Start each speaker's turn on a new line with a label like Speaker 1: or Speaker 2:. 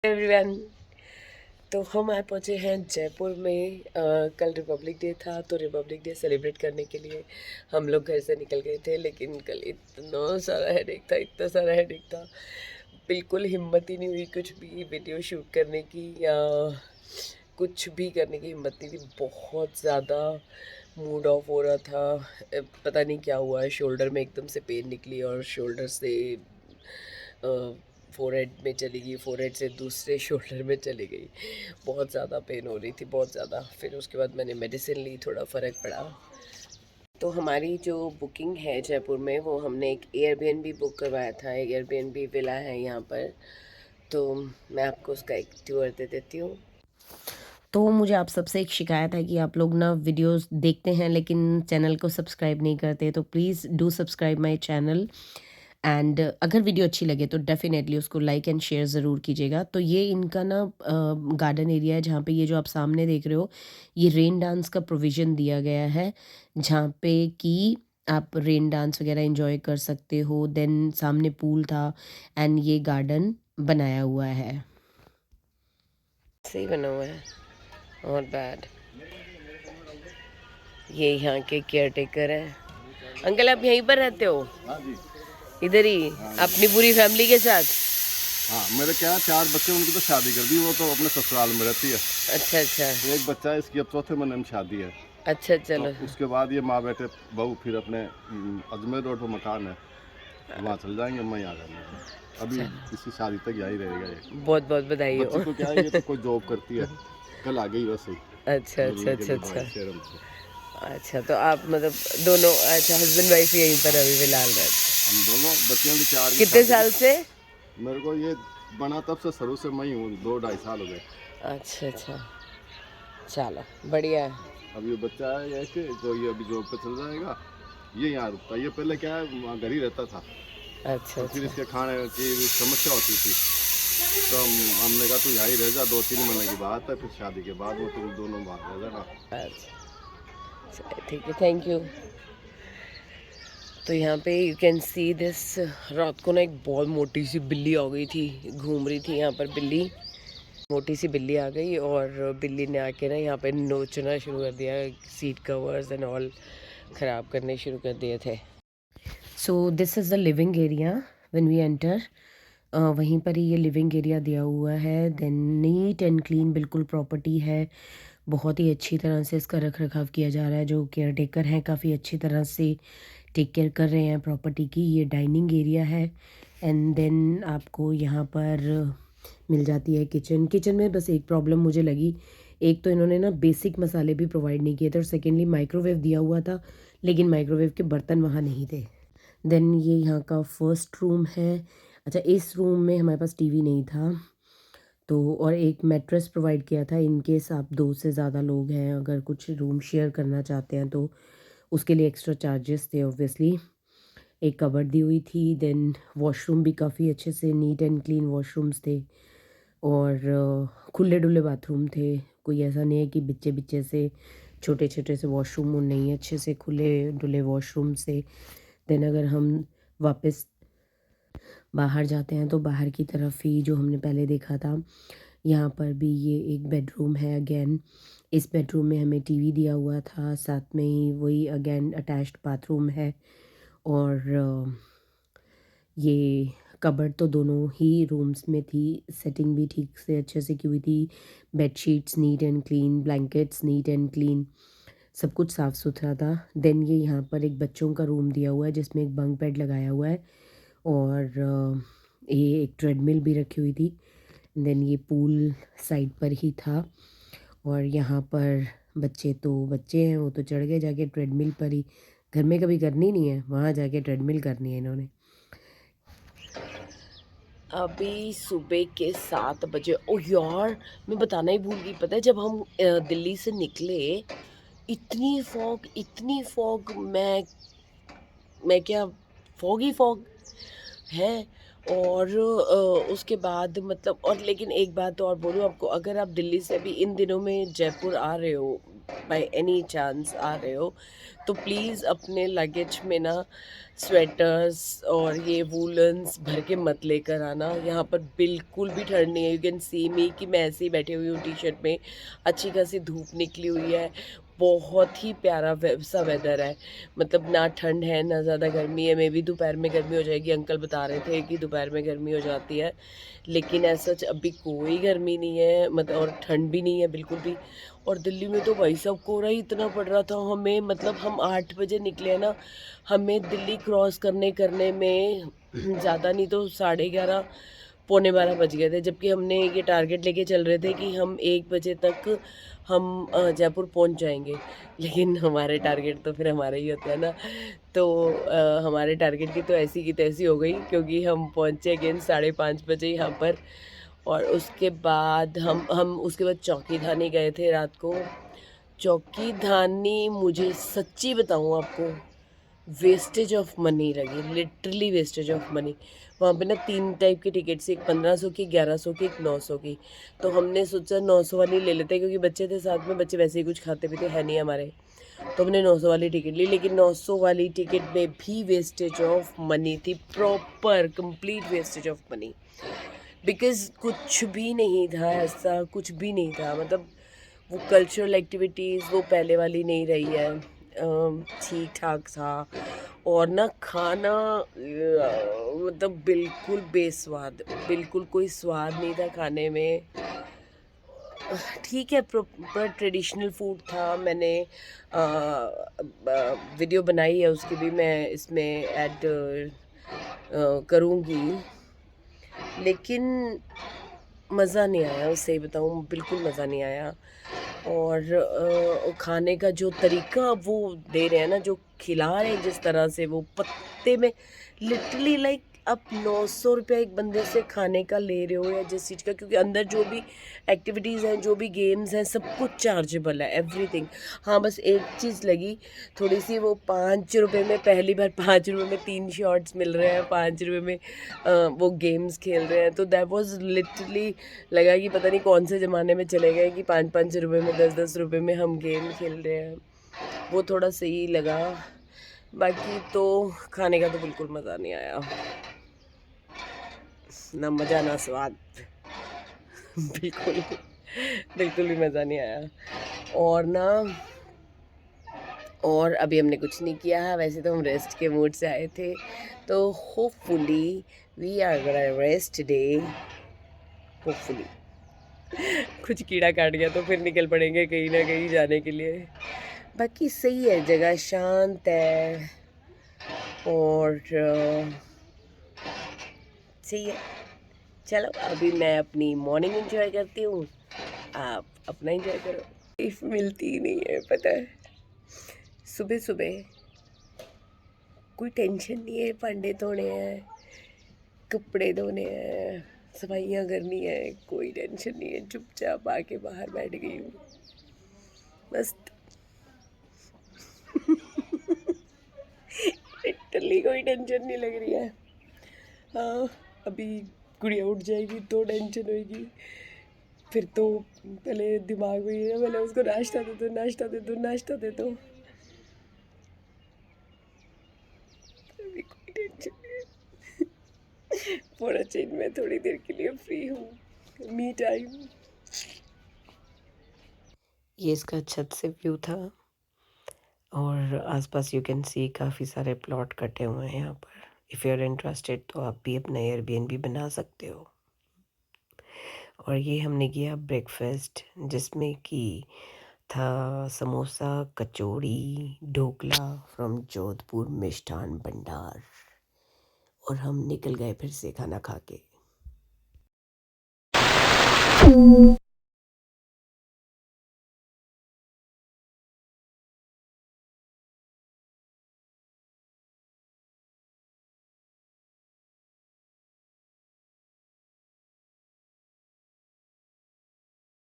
Speaker 1: Everyone, तो हम आए पहुँचे हैं जयपुर में। कल रिपब्लिक डे था, तो रिपब्लिक डे सेलिब्रेट करने के लिए हम लोग घर से निकल गए थे। लेकिन कल इतना सारा हेडेक था, बिल्कुल हिम्मत ही नहीं हुई कुछ भी वीडियो शूट करने की या कुछ भी करने की हिम्मत नहीं थी। बहुत ज़्यादा मूड ऑफ हो रहा था। पता नहीं क्या हुआ है, शोल्डर में एकदम से पेन निकली और शोल्डर से फोरहेड में चली गई, फोरहेड से दूसरे शोल्डर में चली गई। बहुत ज़्यादा पेन हो रही थी, बहुत ज़्यादा। फिर उसके बाद मैंने मेडिसिन ली, थोड़ा फ़र्क पड़ा। तो हमारी जो बुकिंग है जयपुर में, वो हमने एक एयरबीएनबी बुक करवाया था। एयरबीएनबी विला है यहाँ पर, तो मैं आपको उसका एक टूर दे देती हूँ। तो मुझे आप सबसे एक शिकायत है कि आप लोग ना वीडियोस देखते हैं लेकिन चैनल को सब्सक्राइब नहीं करते, तो please do subscribe my channel. And अगर वीडियो अच्छी लगे तो डेफ़िनेटली उसको लाइक एंड शेयर ज़रूर कीजिएगा। तो ये इनका ना गार्डन एरिया है, जहाँ पे ये जो आप सामने देख रहे हो, ये रेन डांस का प्रोविज़न दिया गया है, जहाँ पे कि आप रेन डांस वगैरह एन्जॉय कर सकते हो। देन सामने पूल था एंड ये गार्डन बनाया हुआ है। सही बना हुआ है, नॉट बैड। ये यहाँ के केयर टेकर हैं। अंकल, आप यहीं पर रहते हो?
Speaker 2: हाँ जी।
Speaker 1: इधर ही?
Speaker 2: हाँ,
Speaker 1: अपनी पूरी फैमिली के साथ?
Speaker 2: हाँ, मेरे क्या 4 बच्चे, उनकी तो शादी कर दी, वो तो अपने ससुराल में रहती है।
Speaker 1: अच्छा अच्छा।
Speaker 2: एक बच्चा है, इसकी अब चौथे महीने में शादी है।
Speaker 1: अच्छा,
Speaker 2: तो
Speaker 1: चलो।
Speaker 2: उसके बाद ये माँ बेटे बहू फिर अपने अजमेर रोड पर मकान है, वहाँ चल जाएंगे। मैं यहाँ कर अभी
Speaker 1: चलो,
Speaker 2: इसकी शादी तक यही रहेगा ये।
Speaker 1: बहुत बहुत बधाई
Speaker 2: बच्ची
Speaker 1: हो।
Speaker 2: तो क्या है, ये तो कोई जॉब करती है, कल आ गई वैसे ही
Speaker 1: अच्छा अच्छा
Speaker 2: मिलने के
Speaker 1: अच्छा
Speaker 2: लिए
Speaker 1: अच्छा।
Speaker 2: भाई शहरम से।
Speaker 1: अच्छा, तो आप मतलब दोनों, अच्छा, हस्बैंड वाइफ यहीं पर अभी फिलहाल रहते?
Speaker 2: हम दोनों बच्चियों की 4 की
Speaker 1: कितने
Speaker 2: शादी
Speaker 1: साल से?
Speaker 2: मेरे को ये बना तब से शुरू से मैं ही हूँ, 2-2.5 साल हो गए।
Speaker 1: अच्छा अच्छा, चलो बढ़िया है।
Speaker 2: अब ये बच्चा है ऐसे, जो ये अभी जॉब पे चल जाएगा, ये यहाँ रुकता है। ये पहले क्या है, वहाँ घर ही रहता था,
Speaker 1: अच्छा
Speaker 2: तो फिर
Speaker 1: अच्छा
Speaker 2: इसके खाने की समस्या होती थी, तो हमने कहा तू यहाँ ही रह जा, 2-3 महीने की बात है, फिर शादी के बाद में तुम दोनों बाहर रह जाना।
Speaker 1: अच्छा, चलिए ठीक है, थैंक यू। तो यहाँ पे यू कैन सी दिस। रात को ना एक बहुत मोटी सी बिल्ली आ गई थी, घूम रही थी यहाँ पर बिल्ली। मोटी सी बिल्ली आ गई और बिल्ली ने आके ना यहाँ पे नोचना शुरू कर दिया, सीट कवर्स एंड ऑल ख़राब करने शुरू कर दिए थे। So this is the living area when we enter. वहीं पर ही ये लिविंग एरिया दिया हुआ है। देन नीट एंड क्लीन बिल्कुल प्रॉपर्टी है। बहुत ही अच्छी तरह से इसका रख रखाव किया जा रहा है। जो केयर टेकर हैं काफ़ी अच्छी तरह से टेक केयर कर रहे हैं प्रॉपर्टी की। ये डाइनिंग एरिया है एंड देन आपको यहाँ पर मिल जाती है किचन। किचन में बस एक प्रॉब्लम मुझे लगी, एक तो इन्होंने ना बेसिक मसाले भी प्रोवाइड नहीं किए थे और सेकेंडली माइक्रोवेव दिया हुआ था लेकिन माइक्रोवेव के बर्तन वहाँ नहीं थे। देन ये यहाँ का फर्स्ट रूम है। अच्छा, इस रूम में हमारे पास टीवी नहीं था, तो और एक मैट्रेस प्रोवाइड किया था इन केस आप 2 से ज़्यादा लोग हैं, अगर कुछ रूम शेयर करना चाहते हैं तो उसके लिए एक्स्ट्रा चार्जेस थे ऑब्वियसली। एक कबर्ड दी हुई थी। देन वॉशरूम भी काफ़ी अच्छे से नीट एंड क्लीन वॉशरूम्स थे और खुले-डुले बाथरूम थे। कोई ऐसा नहीं है कि बिच्चे-बिच्चे से छोटे-छोटे से वॉशरूम नहीं है, अच्छे से खुले-डुले वॉशरूम से। देन अगर हम वापस बाहर जाते हैं तो बाहर की तरफ ही जो हमने पहले देखा था, यहाँ पर भी ये एक बेडरूम है अगेन। इस बेडरूम में हमें टीवी दिया हुआ था, साथ में ही वही अगेन अटैच्ड बाथरूम है और ये कबर्ड तो दोनों ही रूम्स में थी। सेटिंग भी ठीक से अच्छे से की हुई थी। Bedsheets NEET and clean, blankets NEET and clean, सब कुछ साफ़ सुथरा था। देन ये यहाँ पर एक बच्चों का रूम दिया हुआ है जिसमें एक बंक बेड लगाया हुआ है और ये एक ट्रेडमिल भी रखी हुई थी। देन ये पूल साइड पर ही था और यहाँ पर बच्चे तो बच्चे हैं, वो तो चढ़ गए जाके ट्रेडमिल पर ही। घर में कभी करनी नहीं है, वहाँ जाके ट्रेडमिल करनी है इन्होंने। अभी सुबह के 7 बजे। ओह यार, मैं बताना ही भूल गई। पता है, जब हम दिल्ली से निकले, इतनी फॉग, मैं क्या, फॉग ही फॉग है। और उसके बाद मतलब, और लेकिन एक बात तो और बोलूँ आपको, अगर आप दिल्ली से अभी इन दिनों में जयपुर आ रहे हो, बाय एनी चांस आ रहे हो तो प्लीज़ अपने लगेज में ना स्वेटर्स और ये वूलन्स भर के मत लेकर आना। यहाँ पर बिल्कुल भी ठंड नहीं है। यू कैन सी मी कि मैं ऐसे ही बैठी हुई हूँ टी शर्ट में, अच्छी खासी धूप निकली हुई है, बहुत ही प्यारा सा वेदर है। मतलब ना ठंड है ना ज़्यादा गर्मी है। मे भी दोपहर में गर्मी हो जाएगी, अंकल बता रहे थे कि दोपहर में गर्मी हो जाती है, लेकिन ऐसा अभी कोई गर्मी नहीं है, मतलब और ठंड भी नहीं है बिल्कुल भी। और दिल्ली में तो भाई साहब कोहरा ही इतना पड़ रहा था हमें, मतलब हम 8 बजे निकले हैं ना, हमें दिल्ली क्रॉस करने करने में ज़्यादा नहीं तो 11:30 पौने 12 बज गए थे, जबकि हमने ये टारगेट लेके चल रहे थे कि हम 1 बजे तक हम जयपुर पहुंच जाएंगे। लेकिन हमारे टारगेट तो फिर हमारे ही होते हैं ना, तो हमारे टारगेट की तो ऐसी की तैसी हो गई, क्योंकि हम पहुंचे अगेन 5:30 बजे यहाँ पर। और उसके बाद हम उसके बाद चौकी धानी गए थे रात को। चौकी धानी मुझे सच्ची बताऊँ आपको वेस्टेज ऑफ मनी लगी, लिटरली वेस्टेज ऑफ मनी। वहाँ पे ना 3 टाइप की टिकट थी, एक 1500 की, 1100 की, एक 900 की। तो हमने सोचा 900 वाली ले लेते हैं, क्योंकि बच्चे थे साथ में, बच्चे वैसे ही कुछ खाते पीते है नहीं हमारे, तो हमने 900 वाली टिकट ली। लेकिन 900 वाली टिकट में भी वेस्टेज ऑफ मनी थी, proper complete wastage of money. Because कुछ भी नहीं था ऐसा, कुछ भी नहीं था। मतलब वो कल्चरल एक्टिविटीज़ वो पहले वाली नहीं रही है। ठीक ठाक था। और ना खाना मतलब बिल्कुल बेस्वाद, बिल्कुल कोई स्वाद नहीं था खाने में। ठीक है, प्रॉपर ट्रेडिशनल फूड था। मैंने वीडियो बनाई है, उसकी भी मैं इसमें ऐड करूँगी, लेकिन मज़ा नहीं आया, सही बताऊँ बिल्कुल मज़ा नहीं आया। और खाने का जो तरीका वो दे रहे हैं ना, जो खिला रहे हैं जिस तरह से, वो पत्ते में लिटरली लाइक आप 900 रुपया एक बंदे से खाने का ले रहे हो या जिस चीज़ का, क्योंकि अंदर जो भी एक्टिविटीज़ हैं, जो भी गेम्स हैं, सब कुछ चार्जेबल है, एवरीथिंग। हाँ बस एक चीज़ लगी थोड़ी सी, वो 5 रुपये में पहली बार 5 रुपये में 3 शॉट्स मिल रहे हैं, 5 रुपये में वो गेम्स खेल रहे हैं, तो दैट वाज लिटरली लगा कि पता नहीं कौन से ज़माने में चले गए कि 5-5 रुपये में, 10-10 रुपये में हम गेम खेल रहे हैं। वो थोड़ा सही लगा, बाकी तो खाने का तो बिल्कुल मज़ा नहीं आया, ना मज़ा ना स्वाद। बिल्कुल बिल्कुल भी मज़ा नहीं आया। और ना, और अभी हमने कुछ नहीं किया है, वैसे तो हम रेस्ट के मूड से आए थे, तो hopefully we are gonna rest today, hopefully. कुछ कीड़ा काट गया तो फिर निकल पड़ेंगे कहीं ना कहीं जाने के लिए। बाकी सही है, जगह शांत है और सही है। चलो अभी मैं अपनी मॉर्निंग एंजॉय करती हूँ, आप अपना एंजॉय करो। लाइफ मिलती ही नहीं है, पता है। सुबह सुबह कोई टेंशन नहीं है, भांडे धोने हैं, कपड़े धोने हैं, सफाइयाँ करनी है, कोई टेंशन नहीं है। चुपचाप आके बाहर बैठ गई हूँ, मस्त। लिटरली कोई टेंशन नहीं लग रही है। हाँ, अभी गुड़िया उठ जाएगी तो टेंशन होगी, फिर तो पहले दिमाग में ये है, पहले उसको नाश्ता दे दो, नाश्ता दे दो, नाश्ता दे दो। अभी कोई टेंशन नहीं है। पूरा चेंज मैं थोड़ी देर के लिए फ्री हूँ, मी टाइम। ये इसका छत से व्यू था, और आसपास यू कैन सी काफ़ी सारे प्लॉट कटे हुए हैं यहाँ पर। इफ़ यू आर इंटरेस्टेड तो आप भी अपना एयरबीएनबी बना सकते हो। और ये हमने किया ब्रेकफास्ट, जिसमें कि था समोसा, कचौड़ी, ढोकला फ्रॉम जोधपुर मिष्ठान भंडार। और हम निकल गए फिर से खाना खा के।